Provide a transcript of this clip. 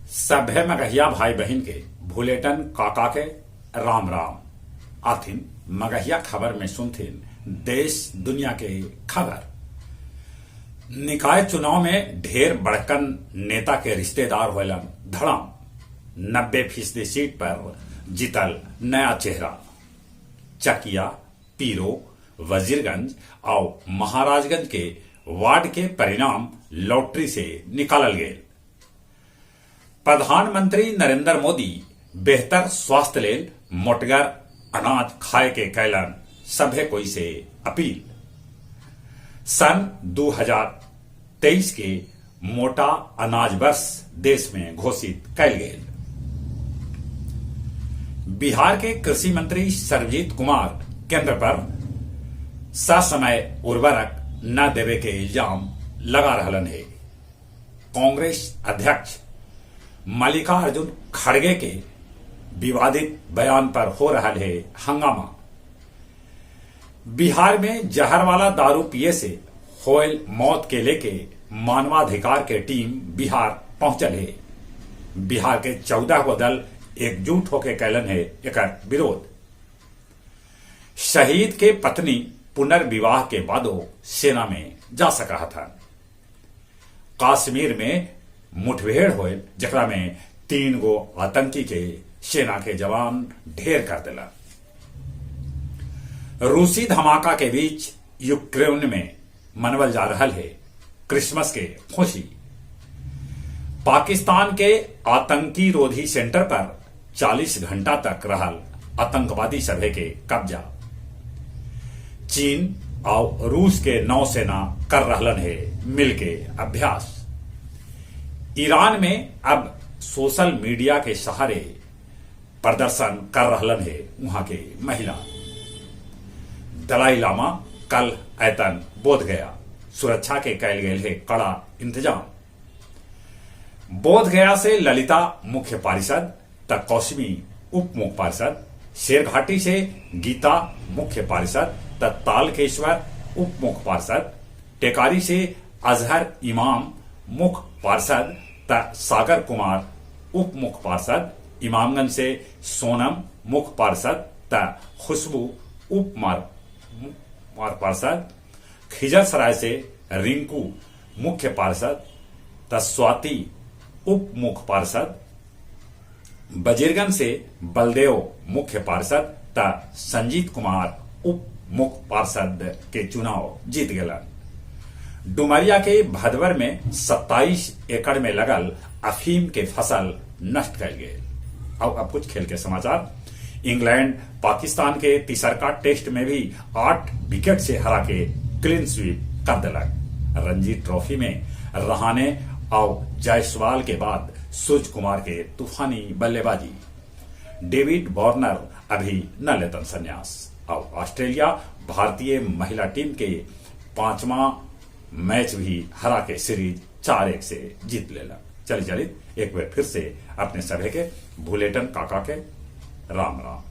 सभ्य मगहिया भाई बहन के भूलेटन काका के राम राम। आथिन मगहिया खबर में सुनथिन देश दुनिया के खबर। निकाय चुनाव में ढेर बड़कन नेता के रिश्तेदार होलन धड़ाम। 90% सीट पर जीतल नया चेहरा। चकिया, पीरो, वजीरगंज और महाराजगंज के वार्ड के परिणाम लॉटरी से निकालल गए। प्रधानमंत्री नरेंद्र मोदी बेहतर स्वास्थ्य लेल मोटगर अनाज खाए के कैलन सभे कोई से अपील। सन 2023 के मोटा अनाज वर्ष देश में घोषित कैल गए। बिहार के कृषि मंत्री सर्वजीत कुमार केंद्र पर ससमय उर्वरक न देवे के इल्जाम लगा रहलन है। कांग्रेस अध्यक्ष मल्लिकार्जुन खड़गे के विवादित बयान पर हो रहा है हंगामा। बिहार में जहर वाला दारू पिए से होयल मौत के लेके मानवाधिकार के टीम बिहार पहुंचल है। बिहार के 14 गो दल एकजुट होकर कैलन है एकर विरोध। शहीद के पत्नी पुनर्विवाह के बादो सेना में जा सका था। कश्मीर में मुठभेड़ होए जकरा में 3 गो आतंकी के सेना के जवान ढेर कर दिला। रूसी धमाका के बीच यूक्रेन में मनवल जा रहा है क्रिसमस के खुशी। पाकिस्तान के आतंकी रोधी सेंटर पर 40 घंटा तक रहल आतंकवादी सभे के कब्जा। चीन और रूस के नौसेना कर रहलन है मिलके अभ्यास। ईरान में अब सोशल मीडिया के सहारे प्रदर्शन कर रहलन है वहां के महिला। दलाई लामा कल ऐतन बोध गया। सुरक्षा के कैल गए है कड़ा इंतजाम। बोध गया से ललिता मुख्य पार्षद तक कौसमी उप मुख्य पार्षद, शेरघाटी से गीता मुख्य पार्षद तक तालकेश्वर उप मुख्य पार्षद, टेकारी से अजहर इमाम मुख्य पार्षद तक सागर कुमार उप मुख्य पार्षद, इमामगंज से सोनम मुख्य पार्षद तक खुशबू उप पार्षद, खिजरसराय से रिंकू मुख्य पार्षद तक स्वाति उप मुख्य पार्षद, वजीरगंज से बलदेव मुख्य पार्षद तक संजीत कुमार उप मुख्य पार्षद के चुनाव जीत गलन। डुमरिया के भदवर में 27 एकड़ में लगल अफीम के फसल नष्ट कर गए। अब कुछ खेल के समाचार। इंग्लैंड पाकिस्तान के तीसरका टेस्ट में भी 8 विकेट से हरा के क्लीन स्वीप कर दिलक। रणजी ट्रॉफी में रहाणे और जायसवाल के बाद सूर्य कुमार के तूफानी बल्लेबाजी। डेविड वार्नर अभी न लेतन संन्यास। और ऑस्ट्रेलिया भारतीय महिला टीम के 5वां मैच भी हरा के सीरीज 4-1 से जीत लेला। चलिए एक बार फिर से अपने सभी के भूलेटन काका के राम राम।